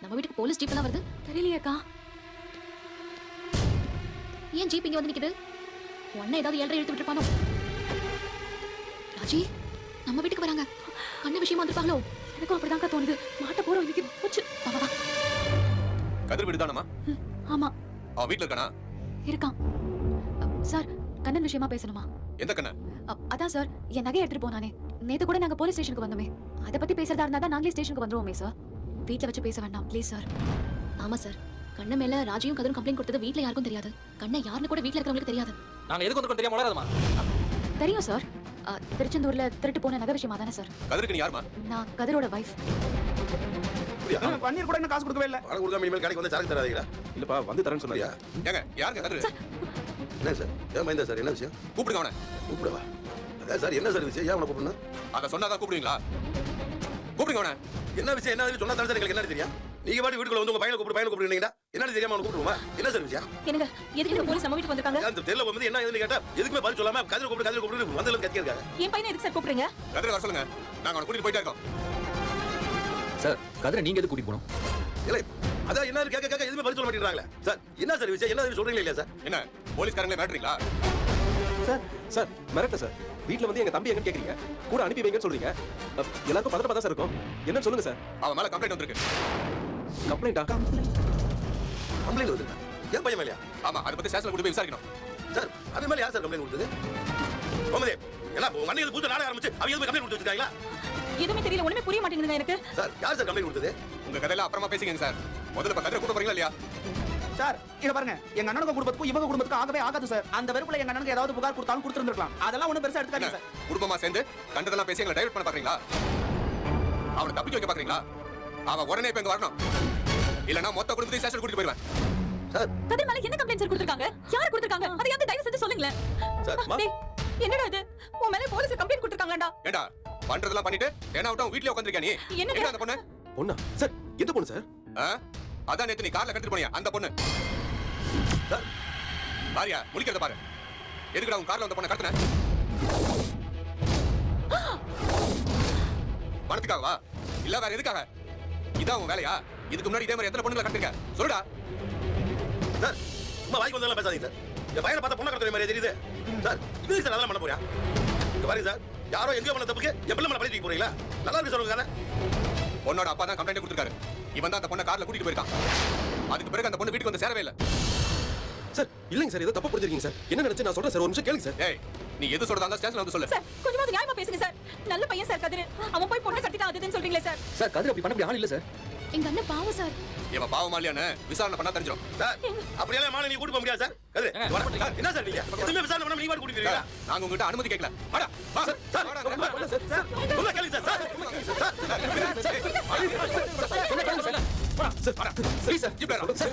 நம்ம வீட்டுக்கு police jeep எல்லாம் வருது. தெரியலையேக்கா. ஏன் ஜீப் இங்க வந்து நிக்குது? உன்னை ஏதாவது ஏழ்ரை இழுத்து விட்டுருப்பானோ? ராஜி, நம்ம வீட்டுக்கு வராங்க. அண்ணன் விஷயமா வந்திருப்பாங்களோ? எனக்கும் அப்படிதான்க்கா தோணுது. மாட்ட போறோம் இன்னைக்கு. போச்சு. வா வா வா. கதிர் வீடுதானமா? ஆமா. அவன் வீட்ல இருக்கானா? இருக்கான். சார், கண்ணன் விஷயமா பேசணுமா? எந்த கண்ணன்? அதான் சார், என் நகையை எடுத்துட்டு போனானே. நேத்து கூட நாங்க போலீஸ் ஸ்டேஷனுக்கு வந்தோமே. அத பத்தி பேசுறதா இருந்தா தான் நாங்களே ஸ்டேஷனுக்கு வந்துருவோமே சார். வீட்ல வச்சு பேச வேண்டாம் ப்ளீஸ் சார். ஆமா சார், கண்ணன் மேல ராஜியும் கதிரும் கம்ப்ளைண்ட் கொடுத்தது வீட்ல யாருக்கும் தெரியாது. கண்ணன் யாருன்னு கூட வீட்ல இருக்கிறவங்களுக்கு தெரியாது. நாங்க எதுக்கு வந்து தெரியாம வளராதமா? தெரியும் சார். திருச்செந்தூர்ல திருட்டு போன நகை விஷயமா தானே சார்? கதிருக்கு நீ யாருமா? நான் கதிரோட வைஃப். பன்னீர் கூட என்ன காசு கொடுக்கவே இல்ல. பணம் கொடுக்காம இனிமேல் கடைக்கு வந்து சரக்கு தராதீங்களா? இல்லப்பா வந்து தரேன்னு சொன்னாயா? ஏங்க யாருங்க கதிர்? என்ன சார்? ஏன் மைந்தா சார் என்ன விஷயம்? கூப்பிடுங்க அவனை. கூப்பிடவா? அதான் சார் என்ன சார் விஷயம்? ஏன் அவனை கூப்பிடணும்? அத சொன்னாதான் கூப்பிடுவீங்களா? கூப்பிடுங்க அவனை. என்ன விஷயம்? என்ன விஷயம் சொன்னா தான் சார் எங்களுக்கு என்ன தெரியும்? நீங்க பாட்டு வீட்டுக்குள்ள வந்து உங்க பையனை கூப்பிடுறீங்களா? என்ன தெரியாம அவனை கூப்பிடுவோமா? என்ன சார் விஷயம்? என்னங்க எதுக்கு போலீஸ் நம்ம வீட்டுக்கு வந்திருக்காங்க? அந்த தெருல வந்து என்ன ஏதுன்னு கேட்டா எதுக்குமே பதில் சொல்லாம கதிர கூப்பிடு வந்தல கத்தியா இருக்காரு. என் பையனை எதுக்கு சார் கூப்பிடுறீங்க? கதிர வர சொல்லுங்க. நாங்க அவனை கூட்டிட்டு போயிட்டே இருக்கோம். சார், கதிரை நீங்க எதுக்கு கூட்டிட்டு போறோம்? இல்ல அதான் என்ன கேட்க எதுவுமே பதில் சொல்ல மாட்டேங்கிறாங்களே. சார் என்ன சார் விஷயம்? என்ன சொல்றீங்களா இல்லையா சார்? என்ன போலீஸ்காரங்களே மிரட்டுறீங்களா? சார் மிரட்ட சார். வீட்ல வந்து எங்க தம்பி எங்க கேக்குறீங்க? கூட அனுப்பி வைங்கன்னு சொல்றீங்க. எல்லாருக்கும் பதட்டமா தான் சார் இருக்கும். என்னன்னு சொல்லுங்க சார். அவன் மேல கம்ப்ளைண்ட் வந்திருக்கு. கம்ப்ளைண்டா? கம்ப்ளைண்ட் வருது. ஏன் பையன் மேலயா? ஆமா, அத பத்தி ஸ்டேஷன்ல கூட்டி போய் விசாரிக்கணும். சார் அவன் மேல யார் சார் கம்ப்ளைண்ட் கொடுத்தது? கோமதே என்ன மண்ணில் பூத்து நாடகம் ஆரம்பிச்சு அவங்க எதுவும் கம்ப்ளைண்ட் கொடுத்து வச்சிருக்காங்களா? எதுவுமே தெரியல, ஒண்ணுமே புரிய மாட்டேங்குதுங்க எனக்கு. சார் யார் சார் கம்ப்ளைண்ட் கொடுத்தது? உங்க கதையில அப்புறமா பேசிக்கங்க சார். முதல்ல இப்ப கதிரை கூட்ட போறீங்களா இல்லையா? சார் இத பாருங்க, எங்க அண்ணனுக்கு குடும்பத்துக்கும் இவங்க குடும்பத்துக்கும் ஆகவே ஆகாது சார். அந்த வெறுப்புல எங்க அண்ணனுக்கு ஏதாவது புகார் கொடுத்தாலும் கொடுத்துருந்துருக்கலாம். அதெல்லாம் ஒண்ணும் பெருசா எடுத்துக்காதீங்க சார். குடும்பமா சேர்ந்து கண்டதெல்லாம் பேசி எங்களை டைவர்ட் பண்ண பாக்குறீங்களா? அவனை தப்பிக்க வைக்க பாக்குறீங்களா? அவன் உடனே இப்ப இங்க வரணும். இல்லனா மொத்த குடும்பத்தையும் ஸ்டேஷன் கூட்டிட்டு போயிடுவேன். சார் கதிர் மேல என்ன கம்ப்ளைண்ட் சார் கொடுத்திருக்காங்க? யார் கொடுத்திருக்காங்க? அதை யாரு தயவு செஞ்சு சொல்லுங்களேன். சார் டேய், என்னடா இது? உன் மேல போலீஸ் கம்ப்ளைண்ட் கொடுத்திருக்காங்கடா. ஏண்டா பண்றதெல்லாம் பண்ணிட்டு என்ன விட்டு வீட்லயே உட்கார்ந்திருக்கியா நீ? என்னங்க? என்ன அந்த பொண்ணு? பொண்ணா? சார் எந்த பொண்ணு சார்? அதான் நேத்து நீ கார்ல கட்டிட்டு போனியா அந்த பொண்ணு. சார் பாரியா முழிக்கிறத பாரு. எதுக்குடா உன் கார்ல வந்த பொண்ணை கடத்துன? பணத்துக்காகவா? இல்ல வேற எதுக்காக? இதான் உன் வேலையா? இதுக்கு முன்னாடி இதே மாதிரி எத்தனை பொண்ணுங்களை கடத்திருக்க? சொல்லுடா. சார் சும்மா வாய்க்கு வந்தெல்லாம் பேசாதீங்க சார். என் பையனை பார்த்தா பொண்ணை கடத்துற மாதிரி தெரியுது. சார் இது சார் அதெல்லாம் பண்ண போறியா? இங்க பாருங்க சார், யாரோ எங்கேயோ பண்ண தப்புக்கு என் பிள்ளை மேல பழி தூக்கி போறீங்களா? நல்லா இருக்கு சார் உங்க கதை. பொண்ணோட அப்பா தான் கம்ப்ளைண்ட் கொடுத்திருக்காரு. இவன் தான் அந்த பொண்ணை கார்ல கூட்டிட்டு போயிருக்கான். அதுக்கு பிறகு அந்த பொண்ணு வீட்டுக்கு வந்து சேரவே இல்ல. சார் இல்லங்க சார், ஏதோ தப்பு புரிஞ்சிருக்கீங்க சார். என்ன நினைச்சு நான் சொல்றேன் சார், ஒரு நிமிஷம் கேளுங்க சார். ஏய் நீ எது சொல்றதா ஸ்டேஷன்ல வந்து சொல்லு. சார் கொஞ்சமாவது நியாயமா பேசுங்க சார். நல்ல பையன் சார் கதிர். அவன் போய் பொண்ணை கடத்திட்டான் அதுன்னு சொல்றீங்களே சார். சார், கதிர் அப்படி பண்ண முடிய ஆள் இல்ல சார். எங்க அண்ணன் பாவம் சார். இவன் பாவமா இல்லையான்னு விசாரணை பண்ணா தெரிஞ்சிடும். சார் அப்படியெல்லாம் மாலை நீ கூட்டி போக முடியாது சார். கதை என்ன சார் நீங்க எதுவுமே விசாரணை பண்ணாம நீங்க கூட்டி போறீங்களா? நாங்க உங்ககிட்ட அனுமதி கேட்கல. வாடா வா சார். சார் சொல்ல கேளுங்க சார். சரி சார் ஜிப்ல சார்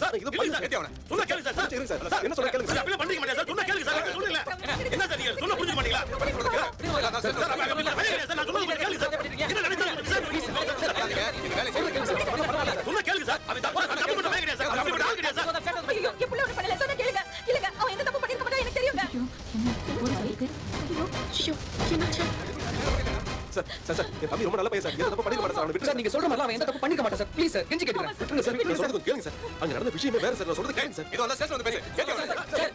சார் இது சார் பண்ணி கேட்டவன சொல்ல கேளுங்க சார். இருங்க சார். சார் என்ன சொல்ல கேளுங்க சார் சார். அப்படியே பண்ணிக்க மாட்டீங்க சார். சொல்ல கேளுங்க சார். சொல்லுங்க. என்ன சார் நீங்க சொல்ல புரிஞ்சுக்க மாட்டீங்களா? சார் நான் சொல்றது கேளுங்க சார். என்ன நினைச்சீங்க சார்? சொல்ல கேளுங்க சார். அது தப்பு தப்பு பண்ண வேண்டியது சார். அப்படி பண்ண வேண்டியது சார். ஐயோ, என் புள்ள ஒண்ணு பண்ணல. சொன்னா கேளுங்க. இல்லங்க, அவன் எந்த தப்பு பண்ணிருக்க மாட்டான் எனக்கு தெரியுங்க. சார் சார் சார் என் தம்பி ரொம்ப நல்ல பையன் சார். எந்த தப்பு பண்ணிக்க மாட்டான் சார். அவனை விட்டு சார், நீங்க சொல்ற மாதிரி அவன் எந்த தப்பு பண்ணிக்க மாட்டான் சார். ப்ளீஸ் சார், கெஞ்சி கேட்டுறேன். விட்டுருங்க சார். நான் சொல்றது கேளுங்க சார். அங்க நடந்த விஷயமே வேற சார். நான் சொல்றது கேளுங்க சார். இது வந்து ஸ்டேஷன்ல வந்து பேசு. கேட்கல.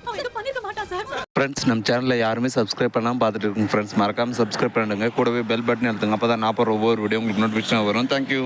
அவன் எதுவும் பண்ணிருக்க மாட்டான் சார். ஃப்ரெண்ட்ஸ், நம்ம சேனலில் யாருமே சப்ஸ்கிரைப் பண்ணாமல் பார்த்துட்டு இருக்கோங்க ஃப்ரெண்ட்ஸ். மறக்காமல் சப்ஸ்கிரைப் பண்ணிடுங்க. கூடவே பெல் பட்டன் அழுத்துங்க. அப்போ தான் நான் போகிற ஒவ்வொரு வீடியோ உங்களுக்கு நோட்டிஃபிகேஷன் வரும். தேங்க்யூ.